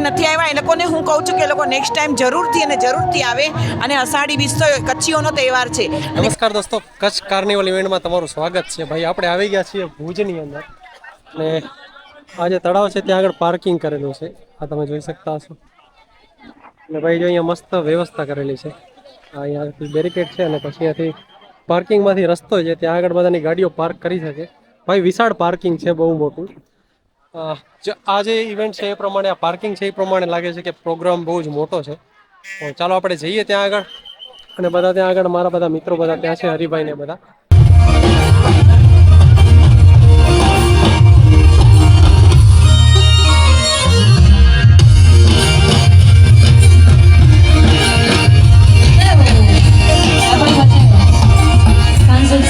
નથી આવ્યા એ લોકોને હું કહું છું કે એ લોકો નેક્સ્ટ ટાઈમ જરૂરથી આવે અને અષાઢી બીજ તો કચ્છીઓનો તહેવાર છે. નમસ્કાર દોસ્તો, કચ્છ કાર્નિવલ ઇવેન્ટમાં તમારું સ્વાગત છે. ભાઈ આપણે આવી ગયા છીએ ભુજની અંદર અને આ જે તળાવ છે ત્યાં આગળ પાર્કિંગ કરેલું છે, આ તમે જોઈ શકતા હશો. અને ભાઈ જો અહીંયા મસ્ત વ્યવસ્થા કરેલી છે, અહીંયાથી બેરિકેડ છે અને પછી અહીંયાથી પાર્કિંગમાંથી રસ્તો છે, ત્યાં આગળ બધાની ગાડીઓ પાર્ક કરી શકે. ભાઈ વિશાળ પાર્કિંગ છે, બહુ મોટું. આ જે ઇવેન્ટ છે એ પ્રમાણે, આ પાર્કિંગ છે એ પ્રમાણે લાગે છે કે પ્રોગ્રામ બહુ જ મોટો છે. તો ચાલો આપણે જઈએ ત્યાં આગળ. અને બધા ત્યાં આગળ મારા બધા મિત્રો બધા ત્યાં છે, હરિભાઈ ને બધા.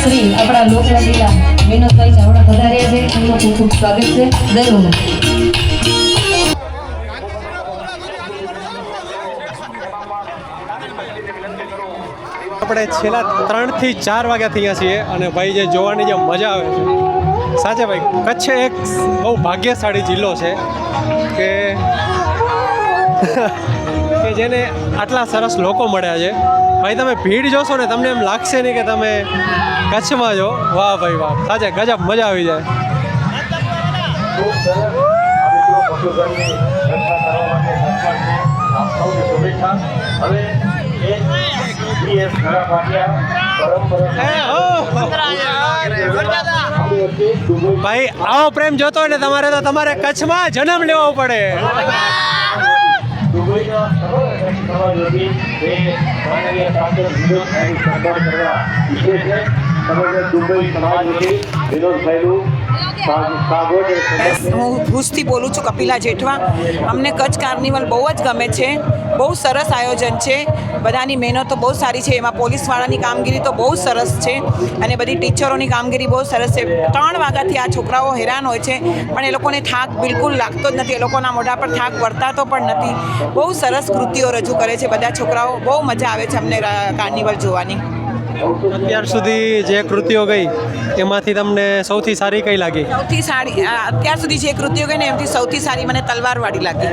શ્રી આપણા લોકલાડીલા વિનોદભાઈ ચાવડા પધાર્યા છે, એમનું ખૂબ ખૂબ સ્વાગત છે. દરરોજ આપણે છેલ્લા 3 થી 4 વાગ્યા થયા છીએ અને ભાઈ જે જોવાની જે મજા આવે છે, સાચે ભાઈ કચ્છ એક બહુ ભાગ્યશાળી જિલ્લો છે કે જેને આટલા સરસ લોકો મળ્યા છે. ભાઈ તમે ભીડ જોશો ને તમને એમ લાગશે નહીં કે તમે કચ્છમાં જો. વાહ ભાઈ વાહ, સાચે ગજબ મજા આવી જાય. ભાઈ આવો પ્રેમ જોતો હોય ને તમારે તો તમારે કચ્છમાં જન્મ લેવો પડે. હું ભુજથી બોલું છું, કપિલા જેઠવા. અમને કચ્છ કાર્નિવલ બહુ જ ગમે છે, બહુ સરસ આયોજન છે, બધાની મહેનતો બહુ સારી છે. એમાં પોલીસવાળાની કામગીરી તો બહુ સરસ છે અને બધી ટીચરોની કામગીરી બહુ સરસ છે. 3 વાગ્યાથી આ છોકરાઓ હેરાન હોય છે પણ એ લોકોને થાક બિલકુલ લાગતો જ નથી, એ લોકોના મોઢા પર થાક વર્તાતો પણ નથી. બહુ સરસ કૃતિઓ રજૂ કરે છે બધા છોકરાઓ, બહુ મજા આવે છે અમને કાર્નિવલ જોવાની. અત્યાર સુધી જે કૃતિઓ ગઈ એમાંથી તમને સૌથી સારી કઈ લાગી? સૌથી સારી અત્યાર સુધી જે કૃતિઓ ગઈ ને એમાંથી સૌથી સારી મને તલવારવાળી લાગી.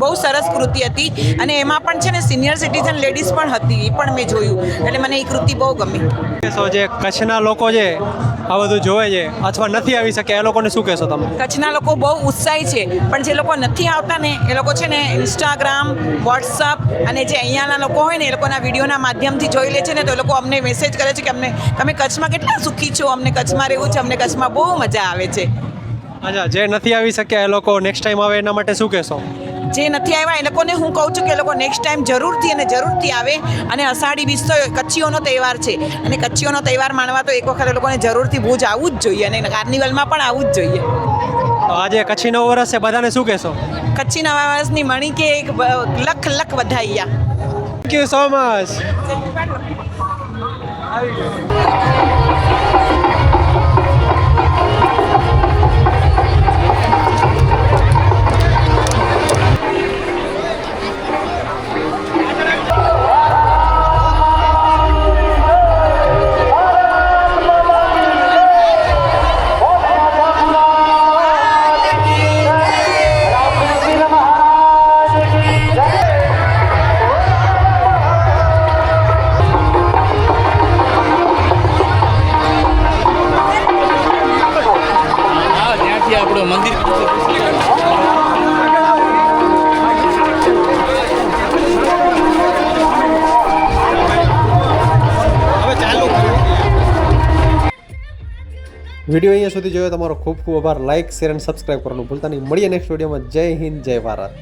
બહુ સરસ કૃતિ હતી અને એમાં પણ છે ને સિનિયર સિટીઝન લેડીઝ પણ હતી, એ પણ મેં જોયું, એટલે મને એ કૃતિ બહુ ગમી. જે કચ્છના લોકો છે આ બધું જોવે છે અથવા નથી આવી શકે, એ લોકોને શું કહેશો તમે? કચ્છના લોકો બહુ ઉત્સાહી છે પણ જે લોકો નથી આવતા ને એ લોકો છે ને ઇન્સ્ટાગ્રામ, વોટ્સઅપ અને જે અહીંયાના લોકો હોય ને એ લોકોના વિડીયોના માધ્યમથી જોઈ લે છે ને, તો એ લોકો અમને મેસેજ કરે છે કે તમે કચ્છમાં કેટલા સુખી છો, અમને કચ્છમાં રહેવું છે, અમને કચ્છમાં બહુ મજા આવે છે. અચ્છા, જે નથી આવી શક્યા એ લોકો નેક્સ્ટ ટાઈમ આવે એના માટે શું કહેશો? જે નથી આવ્યા એ લોકોને હું કહું છું કે એ લોકો નેક્સ્ટ ટાઈમ જરૂરથી આવે અને અષાઢી બીજ તો કચ્છીઓનો તહેવાર છે અને કચ્છીઓનો તહેવાર માણવા તો એક વખત એ લોકોને જરૂરથી ભુજ આવવું જ જોઈએ અને કાર્નિવલમાં પણ આવવું જ જોઈએ. તો આજે કચ્છી નવું વર્ષ છે, બધાને શું કહેશો? કચ્છી નવા વર્ષની મણી કે લખ વધાઈયા. Thank you so much. આપણું મંદિર વિડીયો અહીંયા સુધી જોયો તમારો ખૂબ ખૂબ આભાર. લાઇક, શેર અને સબસ્ક્રાઈબ કરવાનું ભૂલતા નહીં. મળીએ નેક્સ્ટ વિડીયોમાં. જય હિન્દ, જય ભારત.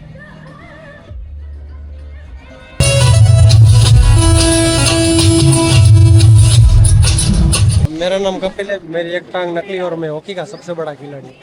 मेरा नाम कपिल है, मेरी एक टांग नकली और मैं हॉकी का सबसे बड़ा खिलाड़ी।